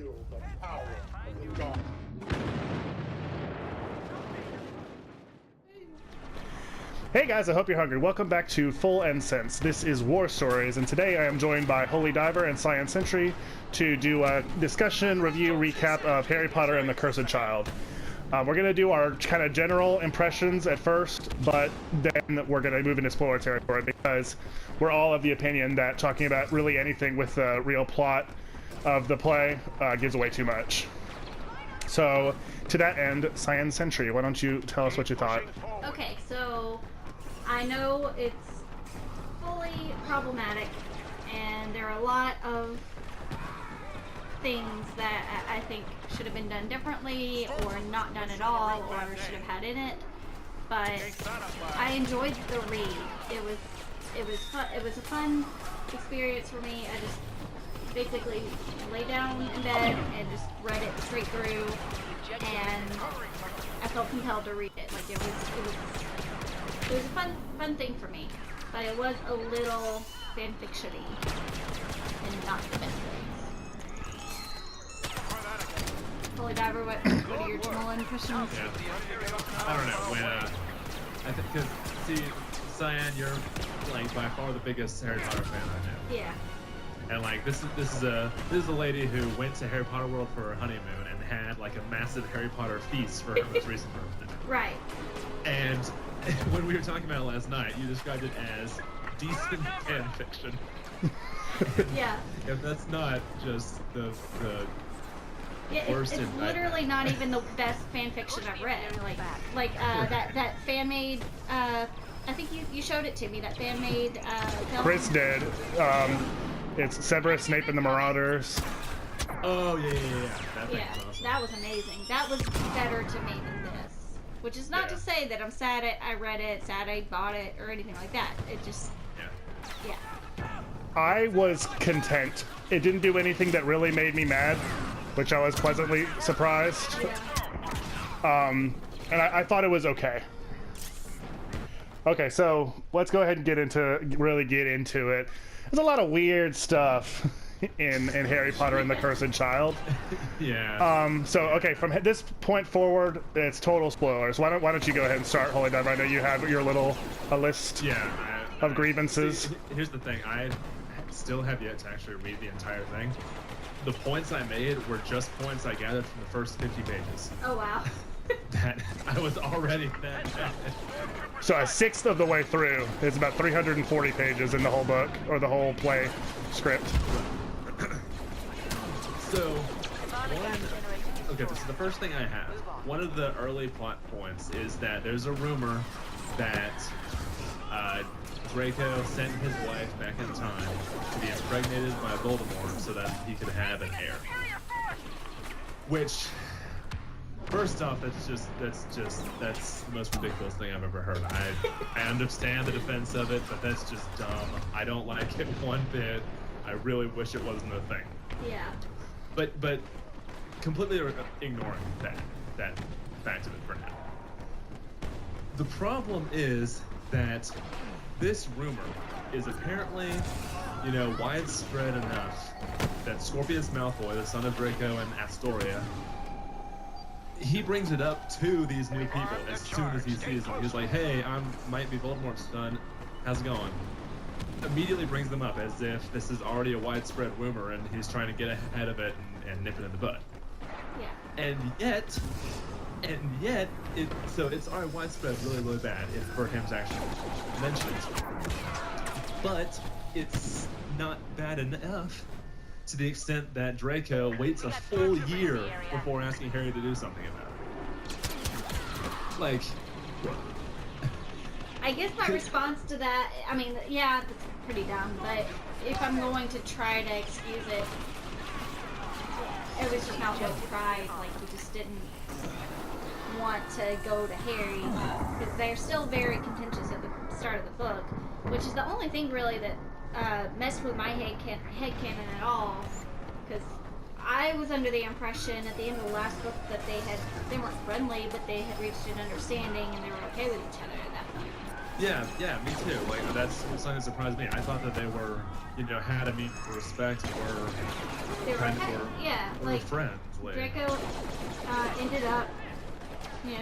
feel the power of the dark. Hey guys, I hope you're hungry. Welcome back to Full and Sense. This is War Stories, and today I am joined by HolyDiver and CyannSentry to do a discussion, review, recap of Harry Potter and the Cursed Child. We're going to do our kind of general impressions at first, but then we're going to move into spoiler territory because we're all of the opinion that talking about really anything with the real plot of the play gives away too much. So, to that end, CyannSentry, why don't you tell us what you thought? Okay, so I know it's fully problematic, and there are a lot of things that I think should have been done differently, or not done at all, or should have had in it. But I enjoyed the read. It was fun. It was a fun experience for me. I just basically lay down in bed and just read it straight through, and I felt compelled to read it. Like it was a fun thing for me, but it was a little fan fiction-y and not the best things. HolyDiver, what are your general impressions? Yeah. I don't know, when I think, because see, Cyan, you're like by far the biggest Harry Potter fan I know. Yeah. And like this is a lady who went to Harry Potter World for her honeymoon and had like a massive Harry Potter feast for her most recent birthday. Right. And when we were talking about it last night, you described it as decent fan fiction. Yeah. If that's not just the yeah, worst it's literally not even the best fan fiction I've read. Like that fan made. I think you showed it to me. That fan made. Chris did. It's Severus Snape and the Marauders. Oh yeah. That thing's awesome. That was amazing. That was better to me than this. Which is not to say that I'm sad I read it, sad I bought it, or anything like that. It just. Yeah. I was content. It didn't do anything that really made me mad, which I was pleasantly surprised. Yeah. And I thought it was okay. Okay, so let's go ahead and really get into it. There's a lot of weird stuff in Harry Potter and the Cursed Child. Yeah. So okay, from this point forward, it's total spoilers. Why don't you go ahead and start, HolyDiver? I know you have your a list of grievances. See, here's the thing. I still have yet to actually read the entire thing. The points I made were just points I gathered from the first 50 pages. Oh wow. That I was already that bad. So a sixth of the way through. It's about 340 pages in the whole book, or the whole play script. So, okay, so the first thing I have, one of the early plot points is that there's a rumor that Draco sent his wife back in time to be impregnated by Voldemort so that he could have an heir. Which, first off, that's the most ridiculous thing I've ever heard. I understand the defense of it, but that's just dumb. I don't like it one bit. I really wish it wasn't a thing. Yeah. But completely ignoring that fact of it for now. The problem is that this rumor is apparently, widespread enough that Scorpius Malfoy, the son of Draco and Astoria, he brings it up to these new people as soon as he sees them. He's like, hey, I might be Voldemort's son. How's it going? Immediately brings them up as if this is already a widespread rumor and he's trying to get ahead of it and nip it in the bud. Yeah. And yet, so it's already widespread really, really bad for him to actually mention it. But it's not bad enough to the extent that Draco waits a full year before asking Harry to do something about it. Like... I guess my response to that, I mean, yeah, that's pretty dumb, but if I'm going to try to excuse it, it was just Malfoy's pride. Like, he just didn't want to go to Harry, because they're still very contentious at the start of the book, which is the only thing really that messed with my headcanon at all, because I was under the impression at the end of the last book that they weren't friendly, but they had reached an understanding and they were okay with each other at that point. Yeah, me too. Like that's something that surprised me. I thought that they were, had a mutual respect, or They were kind okay. of were like friends. Like, Draco ended up,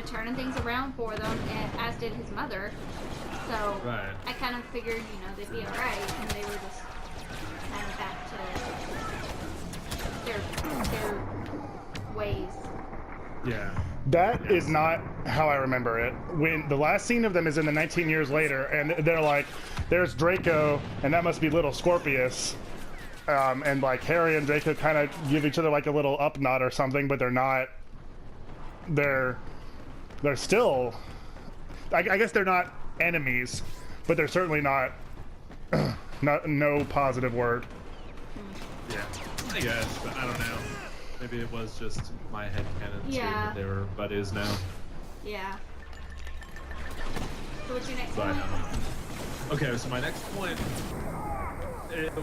turning things around for them, and as did his mother. So right. I kind of figured, they'd be alright, and they were just kind of back to their ways. Yeah. That is not how I remember it. When the last scene of them is in the 19 years later, and they're like, there's Draco, and that must be little Scorpius. And like Harry and Draco kind of give each other like a little up nod or something, but they're not. They're still. I guess they're not enemies, but they're certainly not. No positive word. Yeah. I guess, but I don't know. Maybe it was just my headcanon too that they were buddies now. Yeah. So what's your next But, point? okay, so my next point.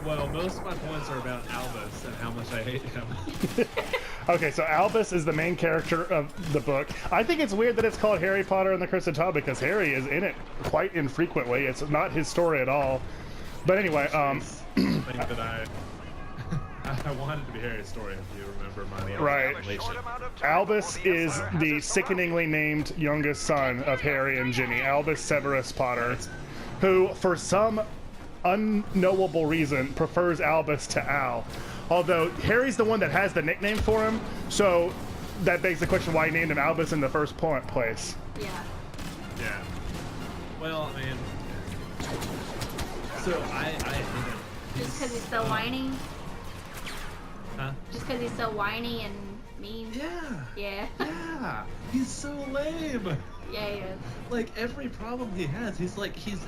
Well, most of my points are about Albus and how much I hate him. Okay, so Albus is the main character of the book. I think it's weird that it's called Harry Potter and the Cursed Child because Harry is in it quite infrequently. It's not his story at all. But anyway, I think that I wanted to be Harry's story, if you remember my right. relation. Albus is the sickeningly named youngest son of Harry and Ginny, Albus Severus Potter, who, for some unknowable reason, prefers Albus to Al. Although Harry's the one that has the nickname for him, so that begs the question why he named him Albus in the first place. Yeah. Yeah. Well, I mean, so I hate him. Just because he's so whiny? Huh? Just because he's so whiny and mean? Yeah. Yeah. Yeah. He's so lame. Yeah, he is. Like every problem he has, he's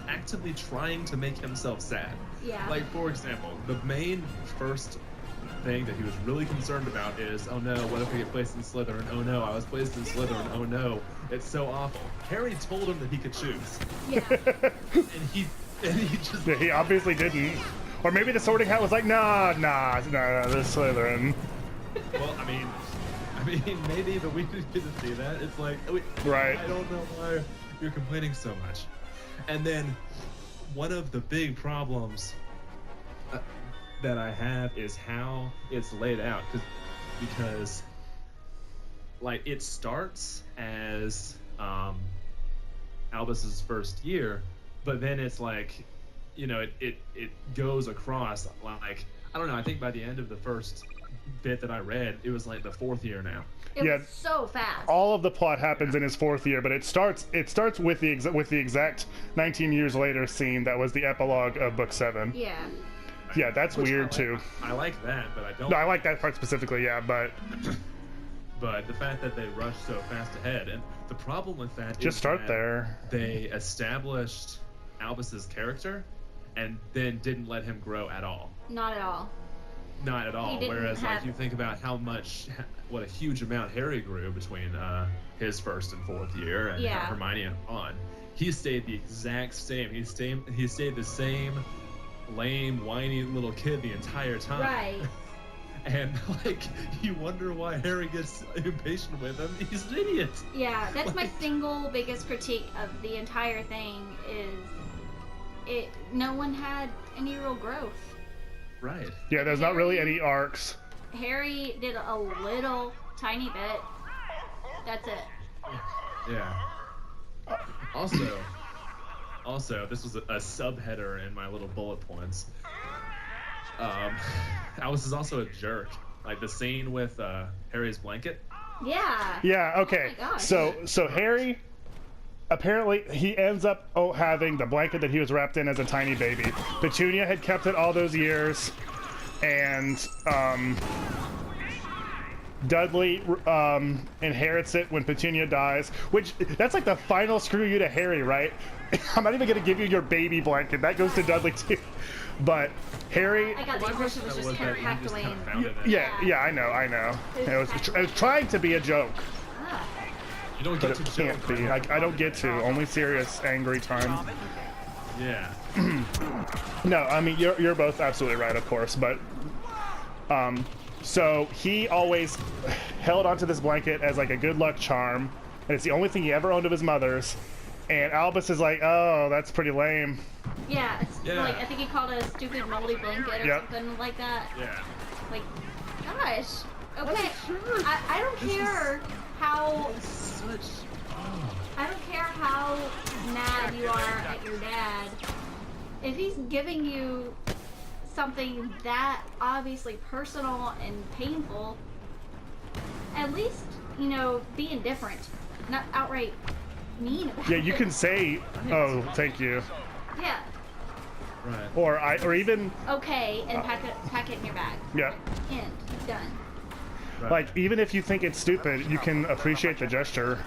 actively trying to make himself sad. Yeah. Like, for example, the main first thing that he was really concerned about is, oh no, what if we get placed in Slytherin? Oh no, I was placed in Slytherin. Oh no, it's so awful. Harry told him that he could choose. Yeah. and he just... Yeah, he obviously didn't. Or maybe the Sorting Hat was like, nah, this Slytherin. Well, I mean, maybe, but we didn't get to see that. It's like, Right. I don't know why you're complaining so much. And then one of the big problems that I have is how it's laid out, because like it starts as Albus's first year, but then it's like, it goes across, like, I don't know, I think by the end of the first bit that I read, it was like the fourth year now. It was so fast. All of the plot happens in his fourth year, but it starts with the exact 19 years later scene that was the epilogue of book 7. Yeah. Yeah, that's weird too. I like that, but I don't. No, I like that part specifically, yeah, but the fact that they rush so fast ahead, and the problem with that just is start that there. They established Albus's character and then didn't let him grow at all. Not at all. Not at all. He didn't Whereas, have- like, you think about what a huge amount Harry grew between his first and fourth year, and Yeah. Hermione and Ron. He stayed the exact same. He stayed the same lame, whiny little kid the entire time. Right. And like, you wonder why Harry gets impatient with him. He's an idiot. Yeah, that's my single biggest critique of the entire thing is no one had any real growth. Right. Yeah, there's not really any arcs. Harry did a little tiny bit. That's it. Yeah. Also, this was a subheader in my little bullet points. Albus is also a jerk. Like the scene with Harry's blanket. Yeah. Yeah, okay. Oh my gosh. So Harry, apparently he ends up having the blanket that he was wrapped in as a tiny baby. Petunia had kept it all those years, and Dudley inherits it when Petunia dies, which that's like the final screw you to Harry, right? I'm not even gonna give you your baby blanket. That goes to Dudley too. But Harry, I got the impression it was just that he packed just away kind in. of found it. yeah, I know. It was trying to be a joke, Ah, You don't but get it to can't be. I don't get to. Only serious, angry time. Yeah. No, I mean you're both absolutely right, of course, but so he always held onto this blanket as like a good luck charm, and it's the only thing he ever owned of his mother's. And Albus is like, oh, that's pretty lame. Yeah, it's Yeah. like I think he called it a stupid moldy blanket or Yep. something like that. Yeah. Like, gosh. Okay, sure. I don't care how Such. I don't care how mad you are at your dad. If he's giving you something that obviously personal and painful, at least, you know, be indifferent, not outright mean about Yeah, it. you can say, oh, thank you. Yeah, Right. Or even, okay, and pack it in your bag. yeah. End. Done. Right. Like, even if you think it's stupid, you can appreciate the gesture.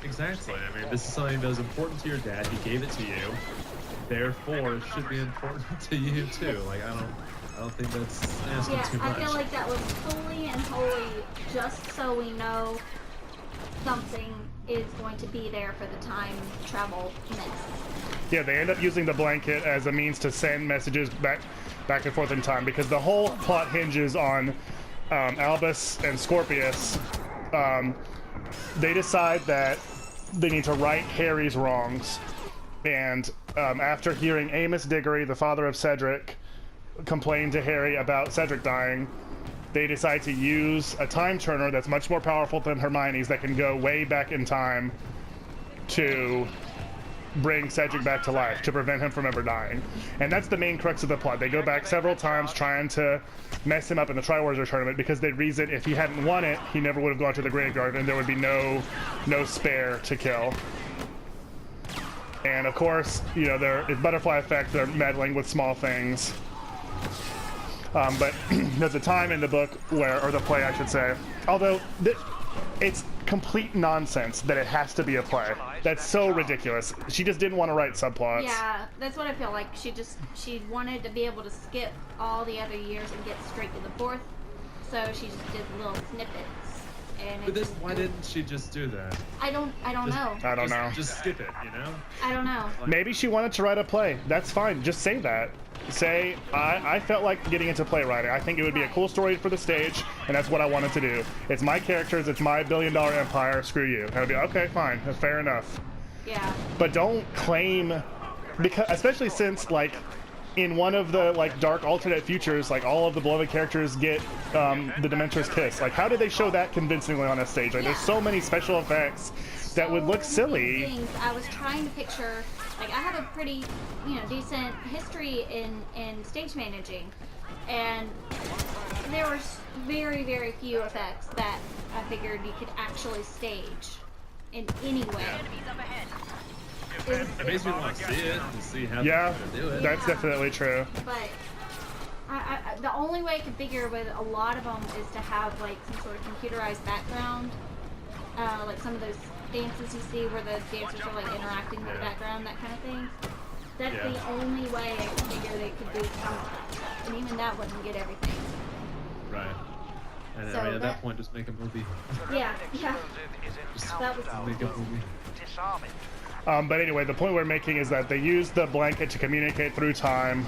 Exactly. I mean, this is something that was important to your dad. He gave it to you. Therefore, it should be important to you too. Like, I don't think that's asking Yeah, too I much. feel like that was fully and wholly just so we know something is going to be there for the time travel next. Yeah, they end up using the blanket as a means to send messages back and forth in time, because the whole plot hinges on Albus and Scorpius. They decide that they need to right Harry's wrongs, and after hearing Amos Diggory, the father of Cedric, complain to Harry about Cedric dying, they decide to use a time turner that's much more powerful than Hermione's, that can go way back in time to bring Cedric back to life, to prevent him from ever dying. And that's the main crux of the plot. They go back several times trying to mess him up in the Triwizard Tournament, because they reason if he hadn't won it, he never would have gone to the graveyard, and there would be no spare to kill. And of course, you know, it's butterfly effect, they're meddling with small things. But there's a time in the book where, or the play I should say, although it's complete nonsense that it has to be a play. That's so ridiculous. She just didn't want to write subplots. Yeah, that's what I feel like. She wanted to be able to skip all the other years and get straight to the fourth, so she just did little snippets. And But then, why didn't she just do that? I don't know. I don't know. Just skip it, you know? I don't know. Maybe she wanted to write a play. That's fine. Just say that. Say, I felt like getting into playwriting. I think it would be a cool story for the stage, and that's what I wanted to do. It's my characters, it's my billion-dollar empire, screw you. And I'd be, okay, fine, that's fair enough. Yeah. But don't claim, because especially since, like, in one of the, like, dark alternate futures, like, all of the beloved characters get the Dementor's kiss. Like, how did they show that convincingly on a stage? Like, there's so many special effects that would look So many silly. things. I was trying to picture, like, I have a pretty, you know, decent history in stage managing, and there were very, very few effects that I figured you could actually stage in any way. It makes me want to see it and see how Yeah, they're gonna do it. that's definitely true. But the only way I could figure with a lot of them is to have like some sort of computerized background, like some of those dances you see where the dancers are like interacting with the background, that kind of thing. That's Yeah. the only way I could figure they could do something, and even that wouldn't get everything. Right. And So I mean, at that- that point, just make a movie. Yeah, Just that was make a movie. But anyway, the point we're making is that they use the blanket to communicate through time.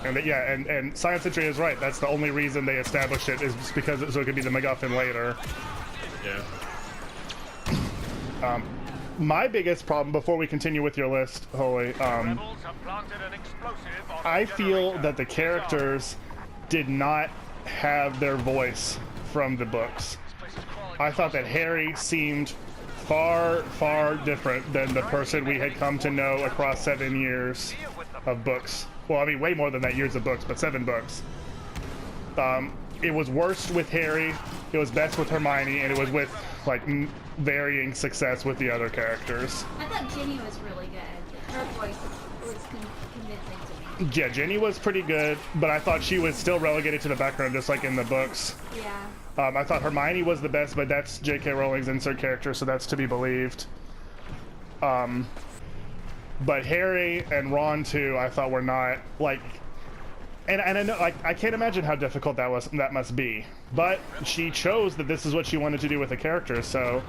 And CyannSentry is right. That's the only reason they established it, is just because so it could be the MacGuffin later. Yeah. My biggest problem, before we continue with your list, Holy, I feel that the characters did not have their voice from the books. I thought that Harry seemed far, far different than the person we had come to know across 7 years of books. Well, I mean, way more than that, years of books, but 7 books. It was worst with Harry, it was best with Hermione, and it was with, like, varying success with the other characters. I thought Ginny was really good. Her voice was convincing to me. Yeah, Ginny was pretty good, but I thought she was still relegated to the background, just like in the books. Yeah. I thought Hermione was the best, but that's J.K. Rowling's insert character, so that's to be believed. But Harry and Ron too, I thought were not like, and I know, like, I can't imagine how difficult that must be. But she chose that this is what she wanted to do with the character, so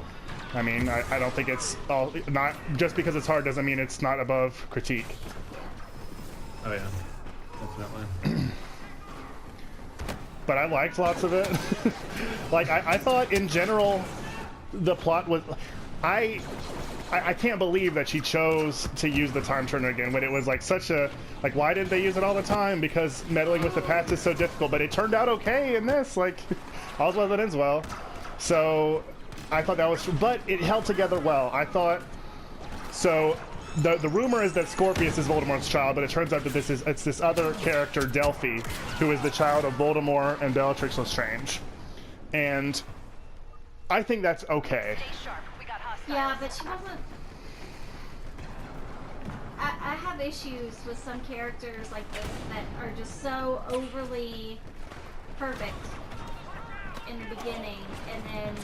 I mean, I don't think it's all not just because it's hard doesn't mean it's not above critique. Oh yeah. Definitely. But I liked lots of it. Like, I thought in general the plot was, I can't believe that she chose to use the time turner again when it was like such a like. Why did they use it all the time? Because meddling with the past is so difficult. But it turned out okay in this. Like, all's well that ends well. So I thought that was, but it held together well. I thought so. The rumor is that Scorpius is Voldemort's child, but it turns out that it's this other character, Delphi, who is the child of Voldemort and Bellatrix Lestrange, and I think that's okay. Yeah, but she wasn't. I have issues with some characters like this that are just so overly perfect in the beginning, and then,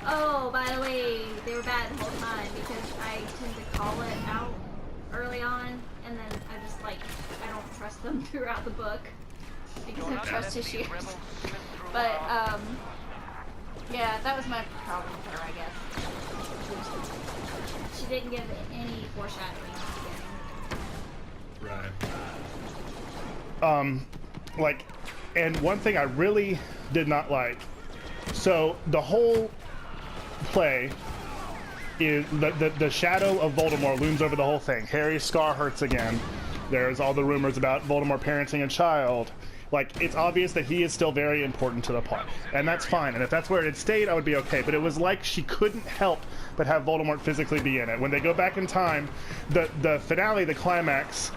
oh, by the way, they were bad the whole time, because I tend to call it out early on, and then I just, like, I don't trust them throughout the book, because I have trust issues. But, yeah, that was my problem with her, I guess. She didn't give any foreshadowing at the beginning. Right. Like, and one thing I really did not like, so the whole play is the shadow of Voldemort looms over the whole thing. Harry's scar hurts again. There's all the rumors about Voldemort parenting a child. Like, it's obvious that he is still very important to the plot, and that's fine. And if that's where it had stayed, I would be okay. But it was like she couldn't help but have Voldemort physically be in it. When they go back in time, the finale, the climax,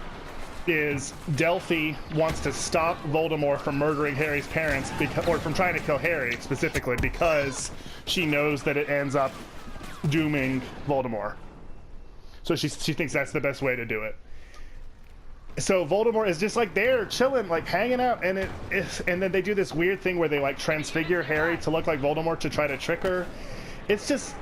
is Delphi wants to stop Voldemort from murdering Harry's parents, or from trying to kill Harry specifically, because she knows that it ends up dooming Voldemort. So she thinks that's the best way to do it. So Voldemort is just like there, chilling, like hanging out, and and then they do this weird thing where they like transfigure Harry to look like Voldemort to try to trick her. It's just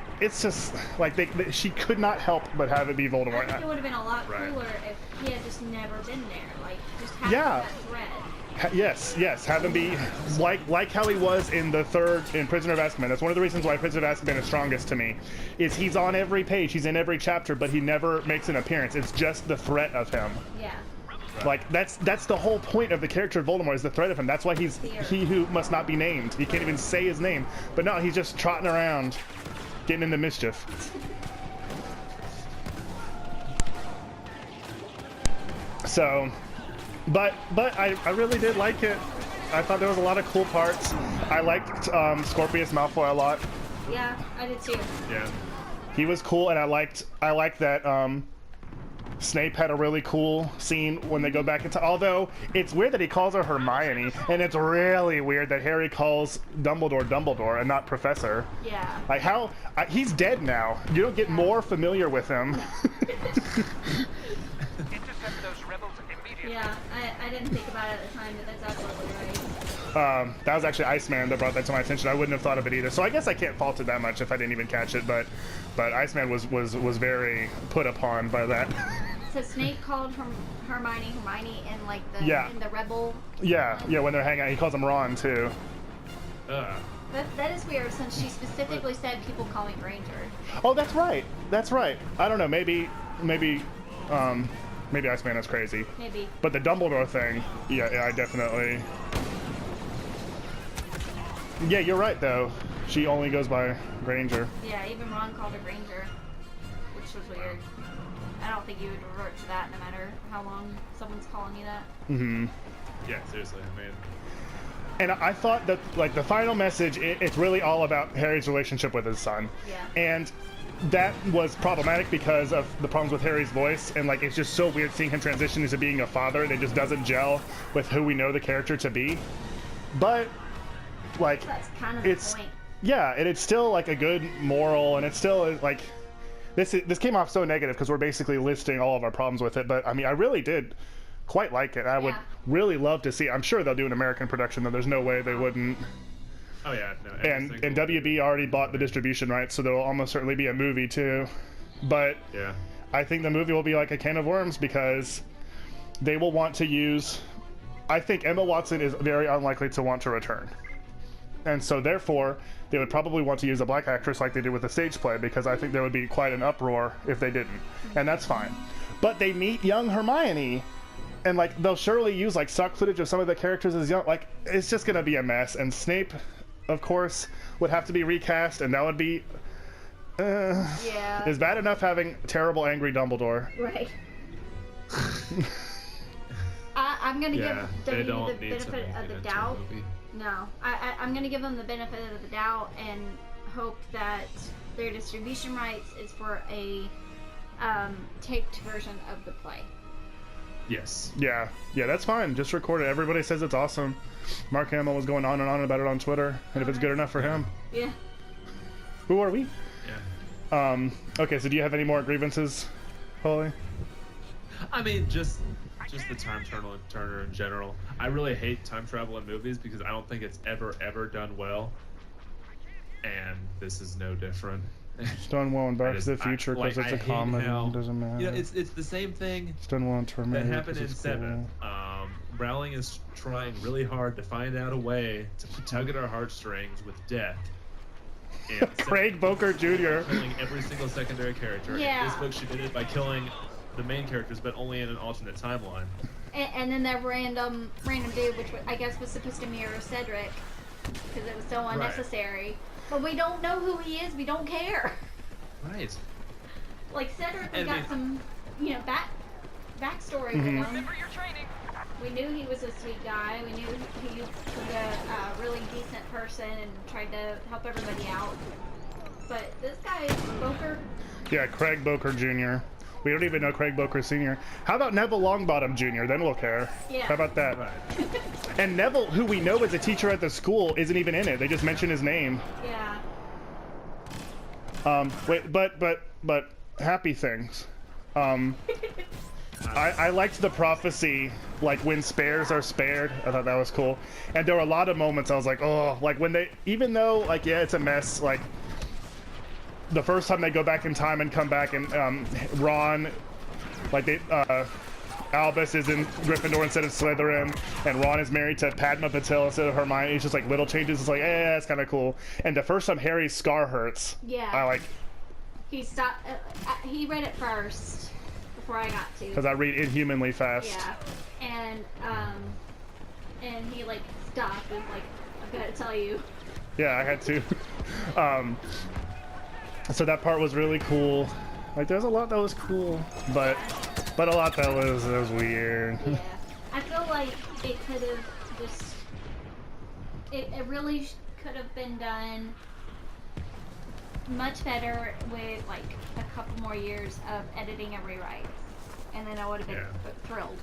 like she could not help but have it be Voldemort. I think it would have been a lot cooler if he had just never been there, like just have that thread. Yes, have him be like how he was in Prisoner of Azkaban. That's one of the reasons why Prisoner of Azkaban is strongest to me, is he's on every page, he's in every chapter, but he never makes an appearance. It's just the threat of him. Yeah. Like that's the whole point of the character of Voldemort, is the threat of him. That's why he's he who must not be named. He can't even say his name. But no, he's just trotting around, getting into mischief. So, but I really did like it. I thought there was a lot of cool parts. I liked Scorpius Malfoy a lot. Yeah, I did too. Yeah. He was cool, and I liked that Snape had a really cool scene when they go back into. Although it's weird that he calls her Hermione, and it's really weird that Harry calls Dumbledore and not Professor. Yeah. Like how he's dead now. You don't get more familiar with him. Yeah, I didn't think about it at the time, but that's absolutely right. That was actually Iceman that brought that to my attention. I wouldn't have thought of it either. So I guess I can't fault it that much if I didn't even catch it. But Iceman was very put upon by that. So Snape called Hermione in like the in the rebel. Yeah, when they're hanging out, he calls him Ron too. That is weird, since she specifically said people call me Granger. Oh, that's right. I don't know. Maybe Iceman is crazy. Maybe. But the Dumbledore thing, yeah, I definitely. Yeah, you're right though. She only goes by Granger. Yeah, even Ron called her Granger, which was weird. I don't think you would revert to that no matter how long someone's calling you that. Mm-hmm. Yeah, seriously, I mean. And I thought that, like, the final message, it's really all about Harry's relationship with his son. Yeah. And that was problematic because of the problems with Harry's voice, and like it's just so weird seeing him transition into being a father, and it just doesn't gel with who we know the character to be. But like that's kind of the point. Yeah, and it's still like a good moral, and it's still like this came off so negative because we're basically listing all of our problems with it. But I mean, I really did quite like it. I would really love to see. I'm sure they'll do an American production, though. There's no way they wouldn't. Oh yeah, no. And WB already bought the distribution rights, so there will almost certainly be a movie too. But yeah, I think the movie will be like a can of worms because they will want to use. I think Emma Watson is very unlikely to want to return, and so therefore they would probably want to use a black actress like they did with the stage play, because I think there would be quite an uproar if they didn't, and that's fine. But they meet young Hermione. And like they'll surely use like stock footage of some of the characters as young. Like it's just gonna be a mess. And Snape, of course, would have to be recast, and that would be Yeah. It's bad enough having terrible, angry Dumbledore. Right. I'm gonna Yeah, give they W don't the need to benefit make of it the into a doubt. movie. No, I'm gonna give them the benefit of the doubt and hope that their distribution rights is for a taped version of the play. Yes. Yeah, that's fine. Just record it. Everybody says it's awesome. Mark Hamill was going on and on about it on Twitter, and if it's good enough for him, Yeah. who are we? Yeah. Okay, so do you have any more grievances, Holy? I mean, just the time Turner in general. I really hate time travel in movies because I don't think it's ever done well. And this is no different. It's done well in Back to the Future because it's a comedy. It doesn't matter. You know, it's the same thing It's done well in Terminator. that happened 'cause in it's Seven. cool. Rowling is trying really hard to find out a way to tug at our heartstrings with death. And Craig Boker Jr. killing every single secondary character. Yeah. In this book, she did it by killing the main characters, but only in an alternate timeline. And then that random dude, which I guess was supposed to mirror Cedric, because it was so unnecessary. But we don't know who he is. We don't care. Right. Like Cedric, we And got some, backstory with him. We knew he was a sweet guy. We knew he was a really decent person and tried to help everybody out. But this guy, Boker, Yeah, Craig Boker Jr. We don't even know Craig Boker Sr. How about Neville Longbottom Jr.? Then we'll care. Yeah. How about that? Right. And Neville, who we know is a teacher at the school, isn't even in it. They just mention his name. yeah. Wait, but happy things. I liked the prophecy, like when spares are spared. I thought that was cool. And there were a lot of moments I was like, oh, like when they, even though, like, yeah, it's a mess, like, the first time they go back in time and come back and Ron, like they, Albus is in Gryffindor instead of Slytherin, and Ron is married to Padma Patel instead of Hermione. It's just like little changes. It's like, it's kind of cool. And the first time Harry's scar hurts, Yeah. I like, He stopped. He read it first before I got to. because I read inhumanly fast. Yeah. And he like stopped and like, I've got to tell you. Yeah, I had to. So that part was really cool. Like, there's a lot that was cool, but a lot that was weird. Yeah. I feel like it could have just. It really could have been done much better with like a couple more years of editing and rewrites, and then I would have been thrilled.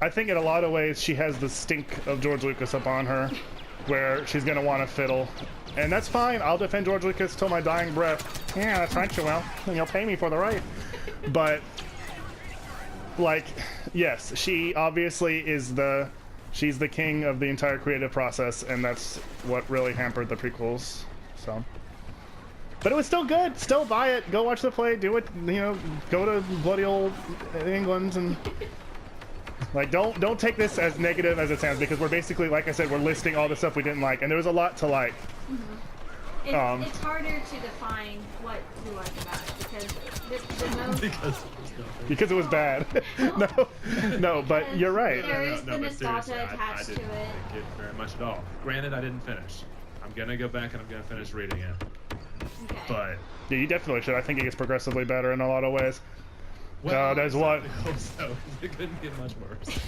I think in a lot of ways she has the stink of George Lucas up on her, where she's gonna want to fiddle. And that's fine. I'll defend George Lucas till my dying breath. Yeah, that's right, you will. And you'll pay me for the right. But, like, yes, she obviously is she's the king of the entire creative process, and that's what really hampered the prequels. So, but it was still good. Still buy it. Go watch the play. Do it. Go to bloody old England and. Like, don't take this as negative as it sounds, because we're basically, like I said, we're listing all the stuff we didn't like, and there was a lot to like. Mm-hmm. It's harder to define what you like about it, because the most... Because it was bad. no, but you're right. There is the but nostalgia seriously, attached I to didn't it. like it very much at all. Granted, I didn't finish. I'm gonna go back and I'm gonna finish reading it. Okay. But Yeah, you definitely should. I think it gets progressively better in a lot of ways. well, there's one. So it couldn't get much worse.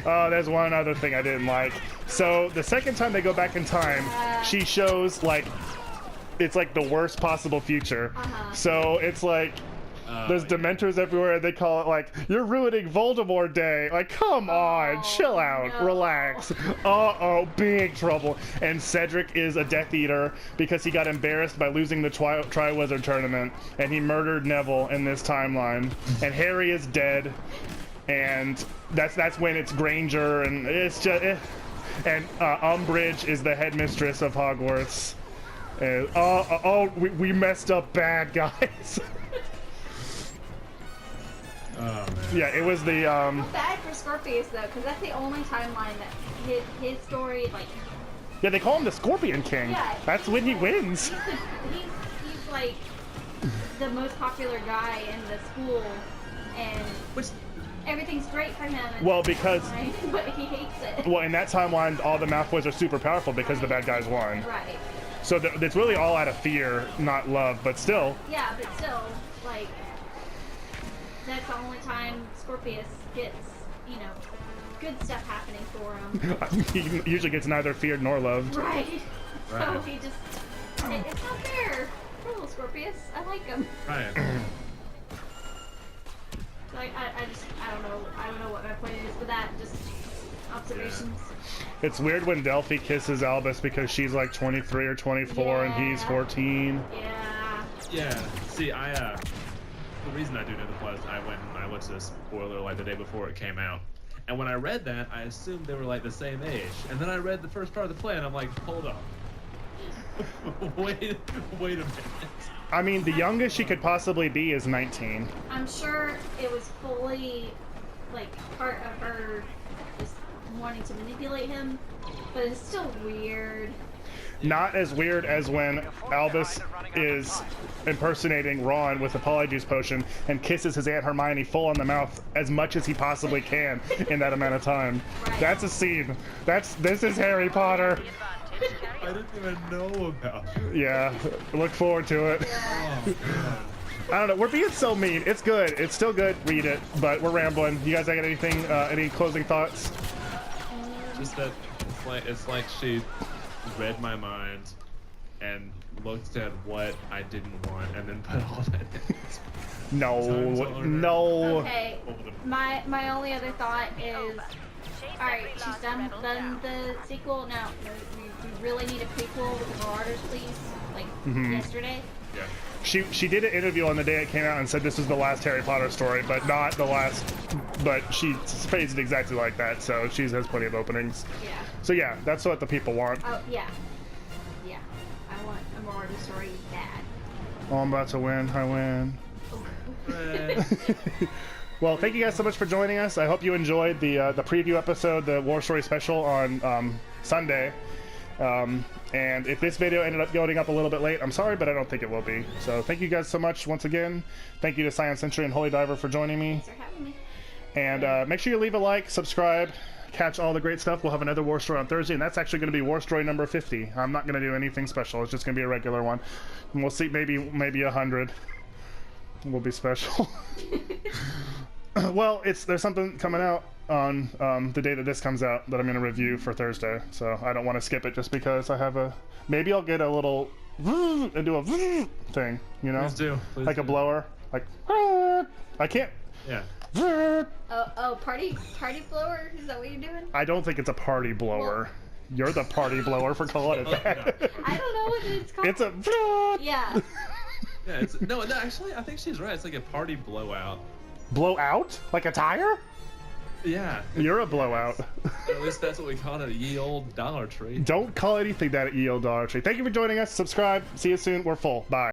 There's one other thing I didn't like. So the second time they go back in time, she shows like it's like the worst possible future. So it's like there's Dementors everywhere. They call it like, you're ruining Voldemort Day. Like, come on, chill out, relax. Big trouble. And Cedric is a Death Eater because he got embarrassed by losing the Triwizard Tournament, and he murdered Neville in this timeline. And Harry is dead, and that's when it's Granger, and it's just. And Umbridge is the headmistress of Hogwarts. And we messed up bad, guys. Oh man. Yeah, it was the Bad for Scorpius though, because that's the only timeline that his story like. Yeah, they call him the Scorpion King. Yeah, That's when he wins. He's like the most popular guy in the school, and Which everything's great for him. And Well, because but he hates it. in that timeline, all the Malfoys are super powerful because the bad guys won. Right. So it's really all out of fear, not love, but still. Yeah, but still, like, that's the only time Scorpius gets, you know, good stuff happening for him. He usually gets neither feared nor loved. Right. So Right. he just, it's not fair. Poor little Scorpius. I like him. Right. Like, I don't know what my point is with that. Just observations. It's weird when Delphi kisses Albus because she's like 23 or 24 and he's Yeah. 14. Yeah. Yeah. See, the reason I do know the plot is I went to the spoiler like the day before it came out, and when I read that, I assumed they were like the same age, and then I read the first part of the play, and I'm like, hold up. wait a minute. I mean, the youngest she could possibly be is 19. I'm sure it was fully, like, part of her just wanting to manipulate him, but it's still weird. Not as weird as when Albus is impersonating Ron with the Polyjuice potion and kisses his Aunt Hermione full on the mouth as much as he possibly can in that amount of time. Right. That's a scene. This is Harry Potter. I didn't even know about it. Yeah, look forward to it. Oh, God. I don't know. We're being so mean. It's good. It's still good. Read it, but we're rambling. You guys got anything? Any closing thoughts? Just that it's like she read my mind and looked at what I didn't want and then put all that in. No. Okay, my only other thought is, alright, she's done the sequel. Now, we really need a prequel with the Marauders, please. Like, yesterday. Yeah. She did an interview on the day it came out and said this was the last Harry Potter story, but not the last. But she phrased it exactly like that, so she has plenty of openings. Yeah. So yeah, that's what the people want. Oh, yeah. Yeah. I want a Marauder story bad. Oh, I'm about to win. I win. Well, thank you guys so much for joining us. I hope you enjoyed the preview episode, the War Story special on Sunday. And if this video ended up going up a little bit late, I'm sorry, but I don't think it will be. So thank you guys so much once again. Thank you to CyannSentry and HolyDiver for joining me. Thanks for having me. And make sure you leave a like, subscribe, catch all the great stuff. We'll have another War Story on Thursday, and that's actually going to be War Story number 50. I'm not going to do anything special. It's just going to be a regular one. And we'll see, maybe 100 will be special. Well, there's something coming out on the day that this comes out that I'm going to review for Thursday, so I don't want to skip it just because I have maybe I'll get a little and do a thing, you know? Please do. Like a blower. Like, I can't. Yeah. Party blower? Is that what you're doing? I don't think it's a party blower. You're the party blower for calling it that. I don't know what it's called. It's a. Yeah. Yeah. No. Actually, I think she's right. It's like a party blowout. Blowout? Like a tire? Yeah. You're a blowout. At least that's what we call it at ye old Dollar Tree. Don't call anything that at Ye Olde Dollar Tree. Thank you for joining us. Subscribe. See you soon. We're full. Bye.